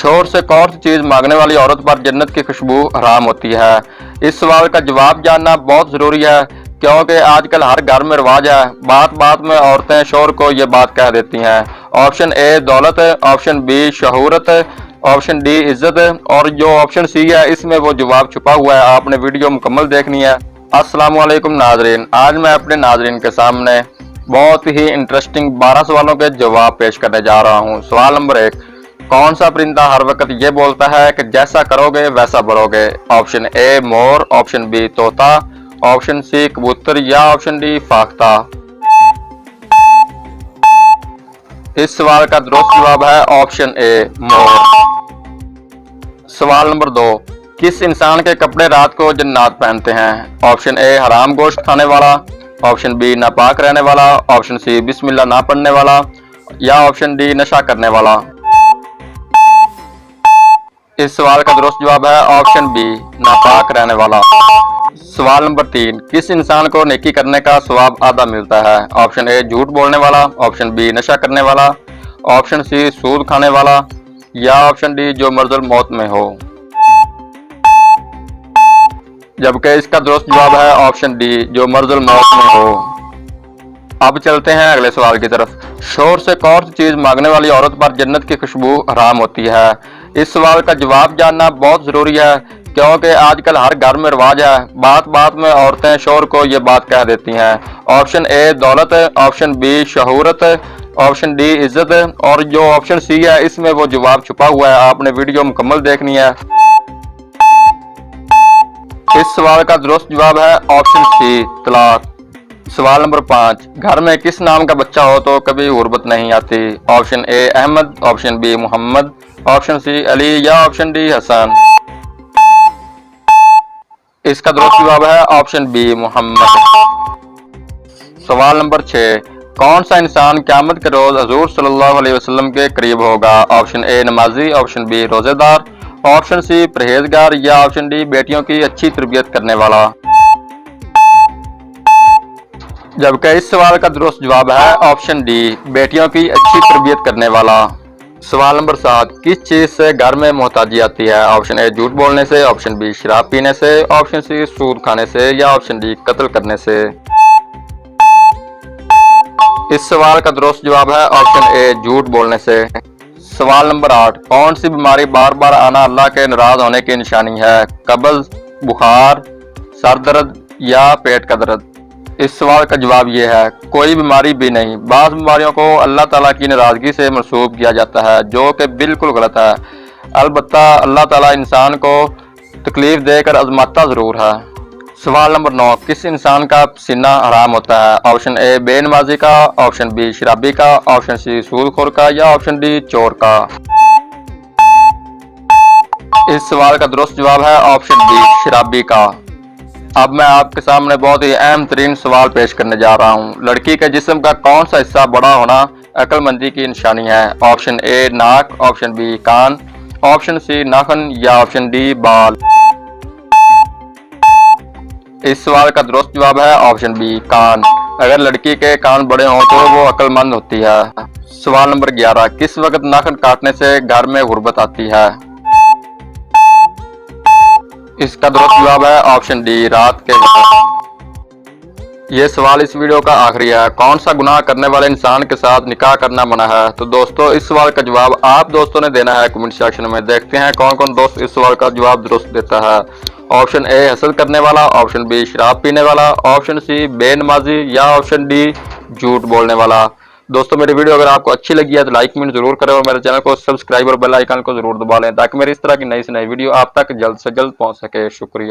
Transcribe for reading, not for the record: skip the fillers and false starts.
शोर से कौन सी चीज मांगने वाली औरत पर जन्नत की खुशबू हराम होती है। इस सवाल का जवाब जानना बहुत जरूरी है क्योंकि आजकल हर घर में रिवाज है, बात बात में औरतें शोर को ये बात कह देती हैं। ऑप्शन ए दौलत, ऑप्शन बी शहूरत, ऑप्शन डी इज्जत और जो ऑप्शन सी है इसमें वो जवाब छुपा हुआ है। आपने वीडियो मुकम्मल देखनी है। अस्सलाम वालेकुम नाजरीन, आज मैं अपने नाजरीन के सामने बहुत ही इंटरेस्टिंग 12 सवालों के जवाब पेश करने जा रहा हूँ। सवाल नंबर 1, कौन सा परिंदा हर वक्त ये बोलता है कि जैसा करोगे वैसा बढ़ोगे। ऑप्शन ए मोर, ऑप्शन बी तोता, ऑप्शन सी कबूतर या ऑप्शन डी फाख्ता। इस सवाल का दुरुस्त जवाब है ऑप्शन ए मोर। सवाल नंबर 2, किस इंसान के कपड़े रात को जन्नात पहनते हैं। ऑप्शन ए हराम गोश्त खाने वाला, ऑप्शन बी नापाक रहने वाला, ऑप्शन सी बिस्मिल्लाह ना पढ़ने वाला या ऑप्शन डी नशा करने वाला। इस सवाल का दुरुस्त जवाब है ऑप्शन बी नापाक रहने वाला। सवाल नंबर 3, किस इंसान को नेकी करने का सवाब आधा मिलता है। ऑप्शन ए झूठ बोलने वाला, ऑप्शन बी नशा करने वाला, ऑप्शन सी सूद खाने वाला या ऑप्शन डी जो मर्जुल मौत में हो। जबकि इसका दुरुस्त जवाब है ऑप्शन डी जो मर्जुल मौत में हो। अब चलते हैं अगले सवाल की तरफ। शोर से कौन सी चीज मांगने वाली औरत पर जन्नत की खुशबू हराम होती है। इस सवाल का जवाब जानना बहुत जरूरी है क्योंकि आजकल हर घर में रिवाज है, बात बात में औरतें शोर को ये बात कह देती हैं। ऑप्शन ए दौलत, ऑप्शन बी शहूरत, ऑप्शन डी इज्जत और जो ऑप्शन सी है इसमें वो जवाब छुपा हुआ है। आपने वीडियो मुकम्मल देखनी है। इस सवाल का दुरुस्त जवाब है ऑप्शन सी तलाक। सवाल नंबर 5, घर में किस नाम का बच्चा हो तो कभी गुर्बत नहीं आती। Option A Ahmad, option B Mohammad, option C Ali या ऑप्शन डी हसन। इसका दुरुस्त जवाब है ऑप्शन बी मोहम्मद। सवाल नंबर 6, कौन सा इंसान क़यामत के रोज हजूर सल्लल्लाहु अलैहि वसल्लम के करीब होगा। ऑप्शन ए नमाजी, ऑप्शन बी रोजेदार, ऑप्शन सी परहेजगार या ऑप्शन डी बेटियों की अच्छी तरबियत करने वाला। जबकि इस सवाल का दुरुस्त जवाब है ऑप्शन डी बेटियों की अच्छी तरबियत करने वाला। सवाल नंबर 7, किस चीज से घर में मोहताजी आती है। ऑप्शन ए झूठ बोलने से, ऑप्शन बी शराब पीने से, ऑप्शन सी सूद खाने से या ऑप्शन डी कत्ल करने से। इस सवाल का दुरुस्त जवाब है ऑप्शन ए झूठ बोलने से। सवाल नंबर 8, कौन सी बीमारी बार बार आना अल्लाह के नाराज होने की निशानी है। कब्ज, बुखार, सर दर्द या पेट का दर्द। इस सवाल का जवाब ये है कोई बीमारी भी नहीं। बाज़ बीमारियों को अल्लाह ताला की नाराजगी से मंसूब किया जाता है जो कि बिल्कुल गलत है। अलबत्ता अल्लाह ताला इंसान को तकलीफ देकर आजमाता जरूर है। सवाल नंबर 9, किस इंसान का पसीना हराम होता है। ऑप्शन ए बेनमाजी का, ऑप्शन बी शराबी का, ऑप्शन सी सूदखोर का या ऑप्शन डी चोर का। इस सवाल का दुरुस्त जवाब है ऑप्शन बी शराबी का। अब मैं आपके सामने बहुत ही अहम तरीन सवाल पेश करने जा रहा हूँ। लड़की के जिस्म का कौन सा हिस्सा बड़ा होना अक्लमंदी की निशानी है। ऑप्शन ए नाक, ऑप्शन बी कान, ऑप्शन सी नाखून या ऑप्शन डी बाल। इस सवाल का दुरुस्त जवाब है ऑप्शन बी कान। अगर लड़की के कान बड़े हों तो वो अक्लमंद होती है। सवाल नंबर 11, किस वक्त नाखून काटने से घर में गुर्बत आती है। इसका दुरुस्त जवाब है ऑप्शन डी रात के वक्त। ये सवाल इस वीडियो का आखिरी है। कौन सा गुनाह करने वाले इंसान के साथ निकाह करना मना है। तो दोस्तों इस सवाल का जवाब आप दोस्तों ने देना है कमेंट सेक्शन में। देखते हैं कौन कौन दोस्त इस सवाल का जवाब दुरुस्त देता है। ऑप्शन ए हसद करने वाला, ऑप्शन बी शराब पीने वाला, ऑप्शन सी बेनमाजी या ऑप्शन डी झूठ बोलने वाला। दोस्तों मेरी वीडियो अगर आपको अच्छी लगी है तो लाइक कमेंट जरूर करें और मेरे चैनल को सब्सक्राइब और बेल आइकन को जरूर दबा लें ताकि मेरी इस तरह की नई से नई वीडियो आप तक जल्द से जल्द पहुंच सके। शुक्रिया।